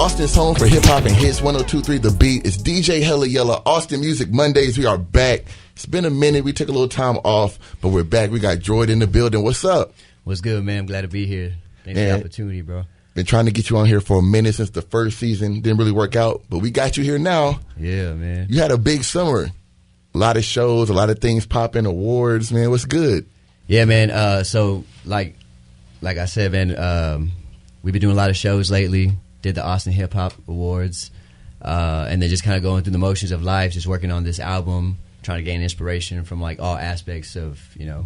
Austin's home for hip-hop and hits, 102.3 The Beat. It's DJ Yella, Austin Music Mondays. We are back. It's been a minute. We took a little time off, but we're back. We got Droid in the building. What's up? What's good, man? I'm glad to be here. Thanks for the opportunity, bro. Been trying to get you on here for a minute since the first season. Didn't really work out, but we got you here now. Yeah, man. You had a big summer. A lot of shows, a lot of things popping, awards, man. What's good? Yeah, man. So, like I said, man, we've been doing a lot of shows lately. Did the Austin Hip Hop Awards, and then just kind of going through the motions of life, just working on this album, trying to gain inspiration from like all aspects of, you know,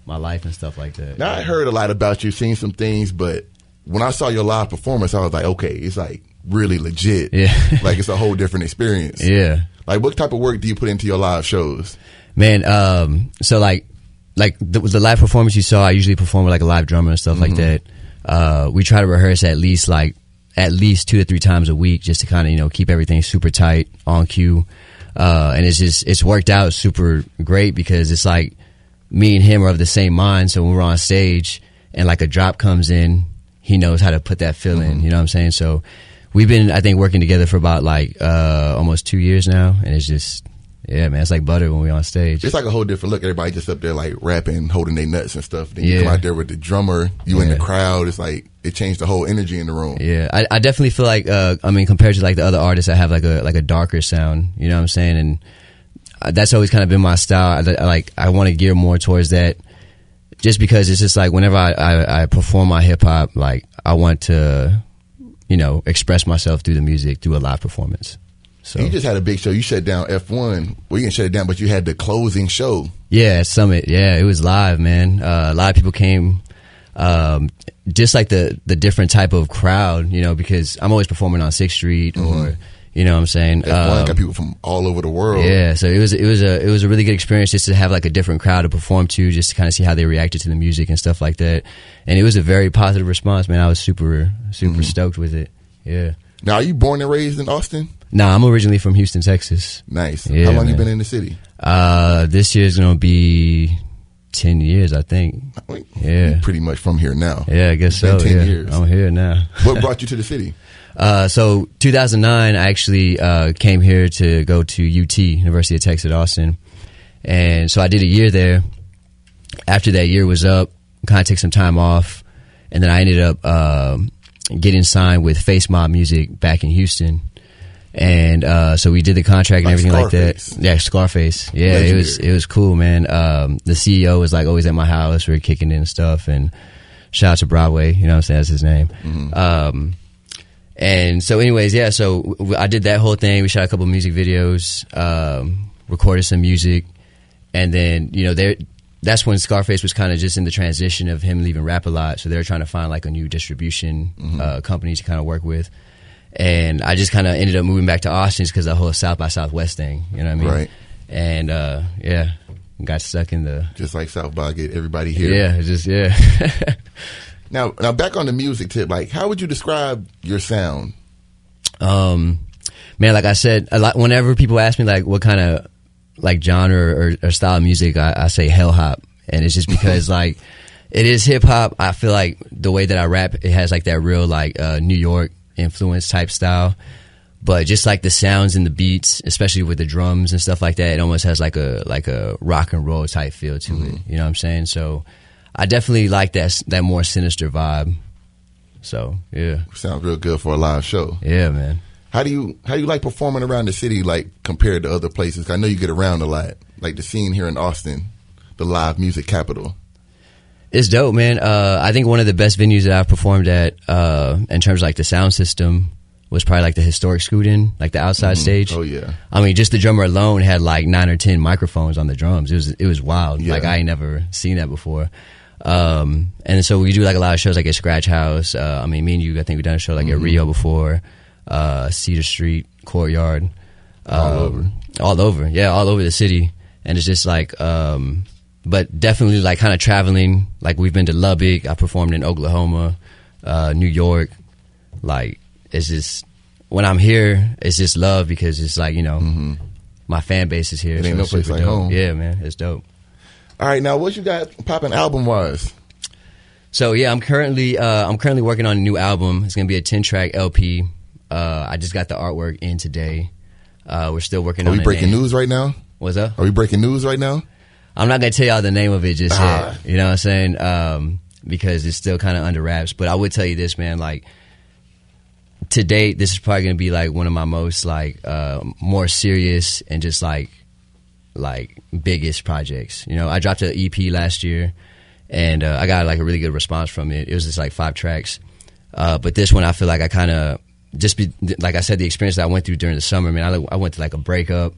my life and stuff like that. Now, I heard a lot about you, seen some things, but when I saw your live performance, I was like, okay, it's like really legit. Yeah. Like it's a whole different experience. Yeah. Like what type of work do you put into your live shows? Man, so like the live performance you saw, I usually perform with like a live drummer and stuff like that. We try to rehearse at least 2 to 3 times a week just to kind of, you know, keep everything super tight on cue. And it's worked out super great because it's like me and him are of the same mind. So when we're on stage and like a drop comes in, he knows how to put that fill in, you know what I'm saying? So we've been, I think, working together for about like almost 2 years now. And it's just, yeah, man, it's like butter when we're on stage. It's like a whole different look. Everybody just up there like rapping, holding their nuts and stuff. Then you come out there with the drummer, you in the crowd. It's like it changed the whole energy in the room. Yeah, I definitely feel like, I mean, compared to like the other artists, I have like a darker sound. You know what I'm saying? And that's always kind of been my style. I want to gear more towards that, just because it's just like whenever I perform my hip hop, like I want to, you know, express myself through the music, through a live performance. So you just had a big show. You shut down F1. Well, you didn't shut it down, but you had the closing show. Yeah, at Summit. Yeah, it was live, man. A lot of people came. Just like the different type of crowd, you know, because I'm always performing on 6th Street or, you know what I'm saying? F1 got people from all over the world. Yeah, so it was a really good experience just to have like a different crowd to perform to, just to kind of see how they reacted to the music and stuff like that. And it was a very positive response, man. I was super stoked with it. Yeah. Now, are you born and raised in Austin? Nah, I'm originally from Houston, Texas. Nice. Yeah, how long man. you been in the city? This year's gonna be 10 years, I think. Yeah. You're pretty much from here now. Yeah, I guess it's been so. 10 years. I'm here now. What brought you to the city? So 2009, I actually came here to go to UT, University of Texas at Austin. And so I did a year there. After that year was up, kind of took some time off. And then I ended up getting signed with Face Mob Music back in Houston. And so we did the contract and everything Scarface. like that. Yeah, Scarface. Yeah, Legendary. it was cool, man. The CEO was like always at my house. We were kicking in and stuff. And shout out to Broadway, you know what I'm saying? That's his name. And so anyways, yeah, so I did that whole thing. We shot a couple of music videos, recorded some music. And then, you know, that's when Scarface was kind of just in the transition of him leaving Rap-A-Lot. So they were trying to find like a new distribution company to kind of work with. And I just kind of ended up moving back to Austin because the whole South by Southwest thing, you know what I mean? Right. And yeah, got stuck in the... Just like South by, get everybody here. Yeah, Now back on the music tip, like how would you describe your sound? Man, like I said, whenever people ask me like what kind of like genre or style of music, I say hell hop. And it's just because like it is hip hop. I feel like the way that I rap, it has like that real like New York influence type style, but just like the sounds and the beats, especially with the drums and stuff like that, it almost has like a rock and roll type feel to it. You know what I'm saying? So I definitely like that more sinister vibe. So yeah, Sounds real good for a live show. Yeah, man. How do you like performing around the city, like compared to other places? I know you get around a lot, like the scene here in Austin, the live music capital. It's dope, man. I think one of the best venues that I've performed at, in terms of like the sound system, was probably like the historic Scootin', like the outside stage. Oh yeah. I mean, just the drummer alone had like 9 or 10 microphones on the drums. It was wild. Yeah. Like I ain't never seen that before. And so we do like a lot of shows like at Scratch House. I mean, me and you, I think we've done a show like at Rio before, Cedar Street, Courtyard, all over. Yeah, all over the city. And it's just like, but definitely like kind of traveling. Like we've been to Lubbock. I performed in Oklahoma, New York. Like it's just when I'm here, it's just love because it's like, you know, my fan base is here. It ain't no place like dope. home. Yeah, man, it's dope. All right, now what you got popping album wise? So yeah, I'm currently working on a new album. It's gonna be a 10-track LP. I just got the artwork in today. We're still working on it. Are we breaking news right now? What's up? Are we breaking news right now? I'm not going to tell y'all the name of it just yet. You know what I'm saying? Because it's still kind of under wraps. But I would tell you this, man. Like, to date, this is probably going to be like one of my most like more serious and just like biggest projects. You know, I dropped an EP last year, and I got like a really good response from it. It was just like 5 tracks. But this one, I feel like I kind of like I said, the experience that I went through during the summer, man. I went through like a breakup,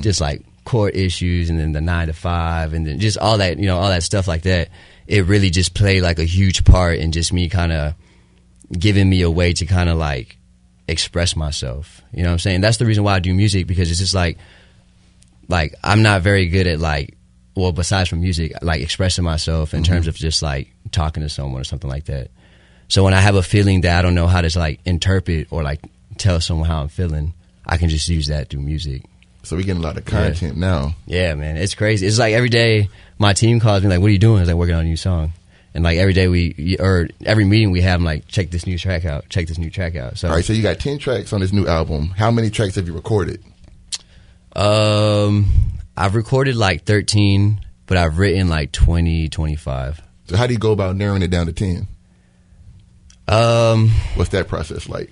just like court issues, and then the 9 to 5, and then just all that, you know, all that stuff like that. It really just played like a huge part in just me kind of giving me a way to kind of like express myself. You know what I'm saying? That's the reason why I do music, because it's just like I'm not very good at like, well, besides from music, like expressing myself in terms of just like talking to someone or something like that. So when I have a feeling that I don't know how to like interpret or like tell someone how I'm feeling, I can just use that through music. So we're getting a lot of content now. Yeah, man, it's crazy. It's like every day my team calls me like, "What are you doing?" I was like, "Working on a new song." And like every day every meeting we have, I'm like, "Check this new track out. Check this new track out." So all right, so you got 10 tracks on this new album. How many tracks have you recorded? I've recorded like 13, but I've written like 20, 25. So how do you go about narrowing it down to 10? What's that process like?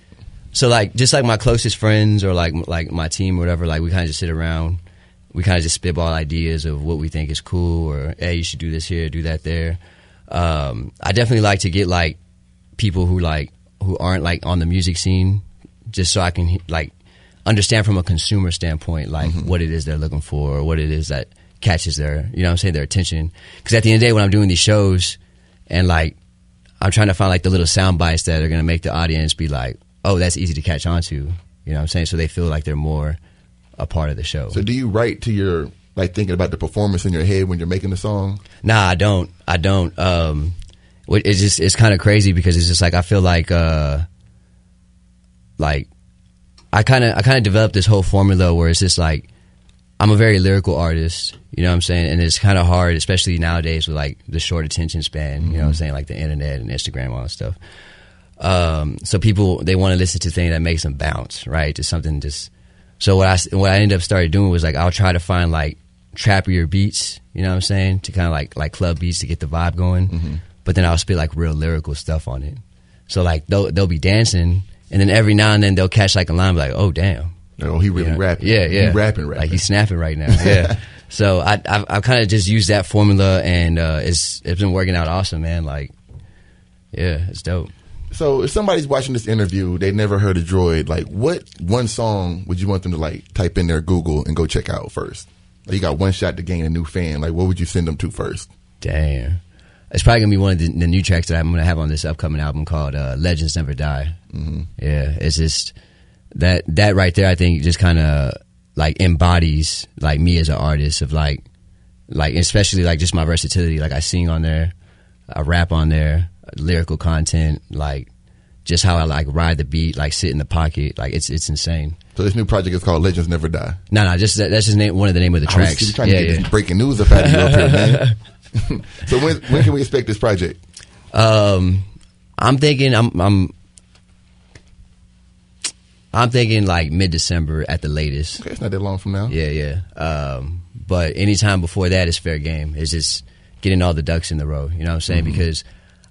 So like just like my closest friends or like my team or whatever, like we kind of just sit around, we kind of just spitball ideas of what we think is cool, or hey, you should do this here, do that there. I definitely like to get like people who aren't like on the music scene, just so I can like understand from a consumer standpoint like what it is they're looking for, or what it is that catches their, you know what I'm saying, their attention. Because at the end of the day, when I'm doing these shows and like I'm trying to find like the little sound bites that are going to make the audience be like, oh, that's easy to catch on to, you know what I'm saying? So they feel like they're more a part of the show. So do you write to your, like, thinking about the performance in your head when you're making the song? Nah, I don't. It's kind of crazy because it's just like, I feel like I kind of developed this whole formula where it's just like, I'm a very lyrical artist, you know what I'm saying? And it's kind of hard, especially nowadays with like the short attention span, you know what I'm saying? Like the internet and Instagram, all that stuff. So people, they want to listen to things that makes them bounce, right? To something just, so what I ended up started doing was like, I'll try to find like trappier beats, you know what I'm saying? To kind of like club beats to get the vibe going. But then I'll spit like real lyrical stuff on it. So like they'll be dancing, and then every now and then they'll catch like a line like, oh damn. Oh, he really rapping. Yeah. He rapping. Like he's snapping right now. Yeah. So I've kind of just used that formula, and it's been working out awesome, man. Like, yeah, it's dope. So if somebody's watching this interview, they never heard of Droid, like what one song would you want them to like type in their Google and go check out first? Like, you got one shot to gain a new fan. Like, what would you send them to first? Damn. It's probably going to be one of the new tracks that I'm going to have on this upcoming album called Legends Never Die. Yeah, it's just that right there, I think just kind of like embodies like me as an artist of like especially like just my versatility. Like I sing on there, I rap on there, lyrical content, like just how I like ride the beat, like sit in the pocket, like it's insane. So this new project is called Legends Never Die. No, just that's just one of the name of the tracks. I was trying to get this breaking news up out of you up here, man. So when can we expect this project? I'm thinking I'm thinking like mid-December at the latest. Okay, it's not that long from now. Yeah. But anytime before that is fair game. It's just getting all the ducks in the row. You know what I'm saying? Because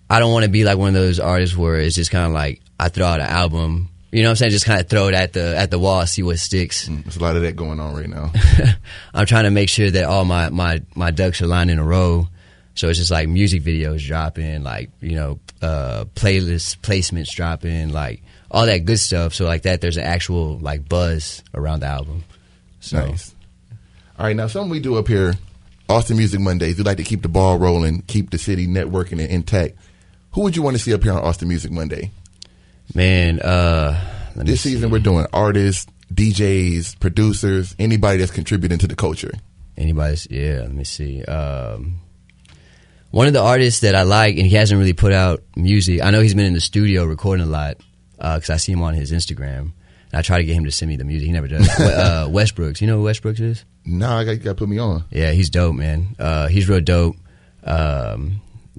I don't want to be like one of those artists where it's just kind of like I throw out an album. You know what I'm saying? Just kind of throw it at the wall, see what sticks. There's a lot of that going on right now. I'm trying to make sure that all my ducks are lined in a row. So it's just like music videos dropping, like, you know, playlist placements dropping, like all that good stuff. So like that, there's an actual like buzz around the album. So. Nice. All right, now something we do up here, Austin Music Mondays, we like to keep the ball rolling, keep the city networking and intact. Who would you want to see up here on Austin Music Monday? Man, this season we're doing artists, DJs, producers, anybody that's contributing to the culture. Anybody's, yeah, let me see. One of the artists that I like, and he hasn't really put out music. I know he's been in the studio recording a lot because I see him on his Instagram. And I try to get him to send me the music. He never does. Westbrooks. You know who Westbrooks is? No, you got to put me on. Yeah, he's dope, man. He's real dope.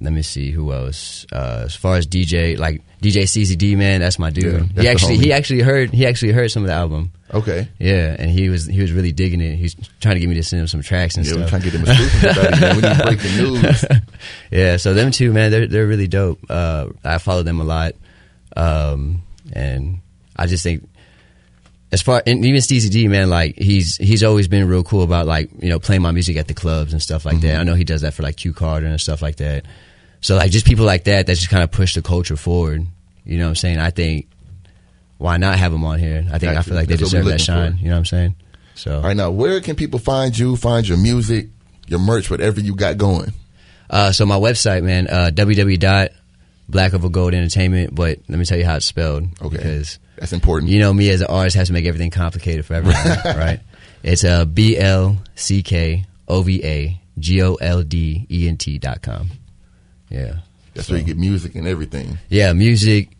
Let me see who else. As far as DJ, like DJ CZD, man, that's my dude. Yeah, he actually heard some of the album. Okay. Yeah, and he was really digging it. He's trying to get me to send him some tracks and stuff. We're trying to get them exclusive about it, man. We need breaking news. Yeah, so them two, man, they're really dope. I follow them a lot, and I just think, as far, and even Steezy D, man, like he's always been real cool about, like, you know, playing my music at the clubs and stuff like that. I know he does that for like Q Carter and stuff like that. So like just people like that just kind of push the culture forward. You know what I'm saying? I think, why not have them on here? I feel like they deserve that shine. You know what I'm saying? So all right, now where can people find you, find your music, your merch, whatever you got going? So my website, man, www.blackovergold.entertainment, but let me tell you how it's spelled. Okay. Because that's important. You know, me as an artist has to make everything complicated for everyone, right? It's BLCKOVAGOLDENT.com. Yeah. That's where you get music and everything. Yeah, music.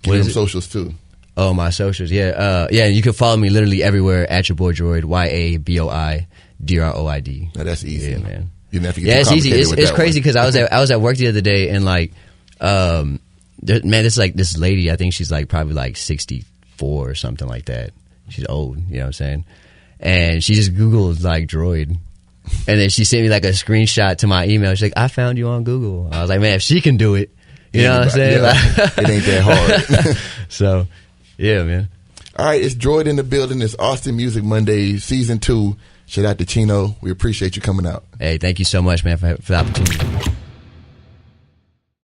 Give them socials too. Oh, my socials. Yeah. Yeah, you can follow me literally everywhere at your boy Droid, YABOIDROID. Now that's easy. Yeah, man. You didn't have to get it's easy. It's crazy because I was at work the other day and like, man, it's like this lady, I think she's like probably like 64 or something like that. She's old, you know what I'm saying? And she just Googled like Droid. And then she sent me like a screenshot to my email. She's like, I found you on Google. I was like, man, if she can do it, you know what I'm saying? Yeah, it ain't that hard. So, yeah, man. All right, it's Droid in the building. It's Austin Music Monday, Season 2. Shout out to Chino. We appreciate you coming out. Hey, thank you so much, man, for the opportunity.